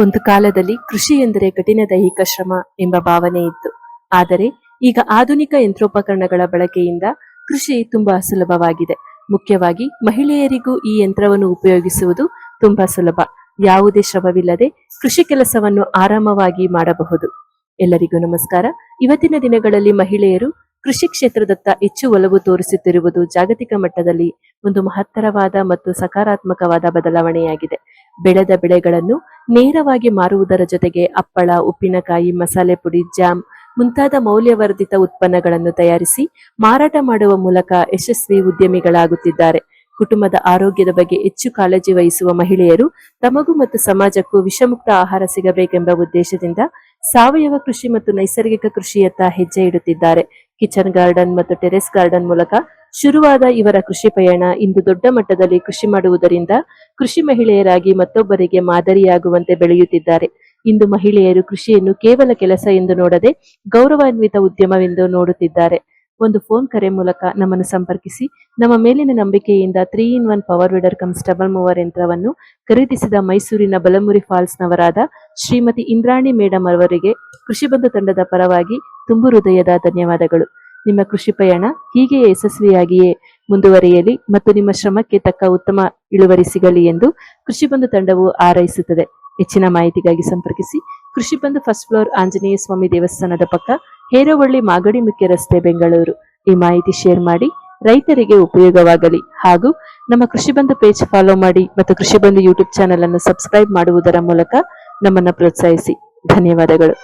ಒಂದು ಕಾಲದಲ್ಲಿ ಕೃಷಿ ಎಂದರೆ ಕಠಿಣ ದೈಹಿಕ ಶ್ರಮ ಎಂಬ ಭಾವನೆ ಇತ್ತು. ಆದರೆ ಈಗ ಆಧುನಿಕ ಯಂತ್ರೋಪಕರಣಗಳ ಬಳಕೆಯಿಂದ ಕೃಷಿ ತುಂಬಾ ಸುಲಭವಾಗಿದೆ. ಮುಖ್ಯವಾಗಿ ಮಹಿಳೆಯರಿಗೂ ಈ ಯಂತ್ರವನ್ನು ಉಪಯೋಗಿಸುವುದು ತುಂಬಾ ಸುಲಭ. ಯಾವುದೇ ಶ್ರಮವಿಲ್ಲದೆ ಕೃಷಿ ಕೆಲಸವನ್ನು ಆರಾಮವಾಗಿ ಮಾಡಬಹುದು. ಎಲ್ಲರಿಗೂ ನಮಸ್ಕಾರ. ಇವತ್ತಿನ ದಿನಗಳಲ್ಲಿ ಮಹಿಳೆಯರು ಕೃಷಿ ಕ್ಷೇತ್ರದತ್ತ ಹೆಚ್ಚು ಒಲವು ತೋರಿಸುತ್ತಿರುವುದು ಜಾಗತಿಕ ಮಟ್ಟದಲ್ಲಿ ಒಂದು ಮಹತ್ತರವಾದ ಮತ್ತು ಸಕಾರಾತ್ಮಕವಾದ ಬದಲಾವಣೆಯಾಗಿದೆ. ಬೆಳೆದ ಬೆಳೆಗಳನ್ನು ನೇರವಾಗಿ ಮಾರುವುದರ ಜೊತೆಗೆ ಹಪ್ಪಳ, ಉಪ್ಪಿನಕಾಯಿ, ಮಸಾಲೆ ಪುಡಿ, ಜಾಮ್ ಮುಂತಾದ ಮೌಲ್ಯವರ್ಧಿತ ಉತ್ಪನ್ನಗಳನ್ನು ತಯಾರಿಸಿ ಮಾರಾಟ ಮಾಡುವ ಮೂಲಕ ಯಶಸ್ವಿ ಉದ್ಯಮಿಗಳಾಗುತ್ತಿದ್ದಾರೆ. ಕುಟುಂಬದ ಆರೋಗ್ಯದ ಬಗ್ಗೆ ಹೆಚ್ಚು ಕಾಳಜಿ ವಹಿಸುವ ಮಹಿಳೆಯರು ತಮಗೂ ಮತ್ತು ಸಮಾಜಕ್ಕೂ ವಿಷಮುಕ್ತ ಆಹಾರ ಸಿಗಬೇಕೆಂಬ ಉದ್ದೇಶದಿಂದ ಸಾವಯವ ಕೃಷಿ ಮತ್ತು ನೈಸರ್ಗಿಕ ಕೃಷಿಯತ್ತ ಹೆಜ್ಜೆ ಇಡುತ್ತಿದ್ದಾರೆ. ಕಿಚನ್ ಗಾರ್ಡನ್ ಮತ್ತು ಟೆರೆಸ್ ಗಾರ್ಡನ್ ಮೂಲಕ ಶುರುವಾದ ಇವರ ಕೃಷಿ ಪಯಣ ಇಂದು ದೊಡ್ಡ ಮಟ್ಟದಲ್ಲಿ ಕೃಷಿ ಮಾಡುವುದರಿಂದ ಕೃಷಿ ಮಹಿಳೆಯರಾಗಿ ಮತ್ತೊಬ್ಬರಿಗೆ ಮಾದರಿಯಾಗುವಂತೆ ಬೆಳೆಯುತ್ತಿದ್ದಾರೆ. ಇಂದು ಮಹಿಳೆಯರು ಕೃಷಿಯನ್ನು ಕೇವಲ ಕೆಲಸ ಎಂದು ನೋಡದೆ ಗೌರವಾನ್ವಿತ ಉದ್ಯಮವೆಂದು ನೋಡುತ್ತಿದ್ದಾರೆ. ಒಂದು ಫೋನ್ ಕರೆ ಮೂಲಕ ನಮ್ಮನ್ನು ಸಂಪರ್ಕಿಸಿ ನಮ್ಮ ಮೇಲಿನ ನಂಬಿಕೆಯಿಂದ 3-in-1 power weeder come stubble mower ಯಂತ್ರವನ್ನು ಖರೀದಿಸಿದ ಮೈಸೂರಿನ ಬಲಮುರಿ ಫಾಲ್ಸ್ ನವರಾದ ಶ್ರೀಮತಿ ಇಂದ್ರಾಣಿ ಮೇಡಮ್ ಅವರಿಗೆ ಕೃಷಿ ಬಂಧು ತಂಡದ ಪರವಾಗಿ ತುಂಬು ಹೃದಯದ ಧನ್ಯವಾದಗಳು. ನಿಮ್ಮ ಕೃಷಿ ಪಯಣ ಹೀಗೆ ಯಶಸ್ವಿಯಾಗಿಯೇ ಮುಂದುವರಿಯಲಿ ಮತ್ತು ನಿಮ್ಮ ಶ್ರಮಕ್ಕೆ ತಕ್ಕ ಉತ್ತಮ ಇಳುವರಿ ಸಿಗಲಿ ಎಂದು ಕೃಷಿ ಬಂಧು ತಂಡವು ಹಾರೈಸುತ್ತದೆ. ಹೆಚ್ಚಿನ ಮಾಹಿತಿಗಾಗಿ ಸಂಪರ್ಕಿಸಿ. ಕೃಷಿ ಬಂಧು ಫಸ್ಟ್ ಫ್ಲೋರ್, ಆಂಜನೇಯ ಸ್ವಾಮಿ ದೇವಸ್ಥಾನದ ಪಕ್ಕ, ಹೇರೋವಳ್ಳಿ, ಮಾಗಡಿ ಮುಖ್ಯ ರಸ್ತೆ, ಬೆಂಗಳೂರು. ಈ ಮಾಹಿತಿ ಶೇರ್ ಮಾಡಿ ರೈತರಿಗೆ ಉಪಯೋಗವಾಗಲಿ. ಹಾಗೂ ನಮ್ಮ ಕೃಷಿ ಬಂಧು ಪೇಜ್ ಫಾಲೋ ಮಾಡಿ ಮತ್ತು ಕೃಷಿ ಬಂಧು ಯೂಟ್ಯೂಬ್ ಚಾನೆಲ್ ಅನ್ನು ಸಬ್ಸ್ಕ್ರೈಬ್ ಮಾಡುವುದರ ಮೂಲಕ ನಮ್ಮನ್ನು ಪ್ರೋತ್ಸಾಹಿಸಿ. ಧನ್ಯವಾದಗಳು.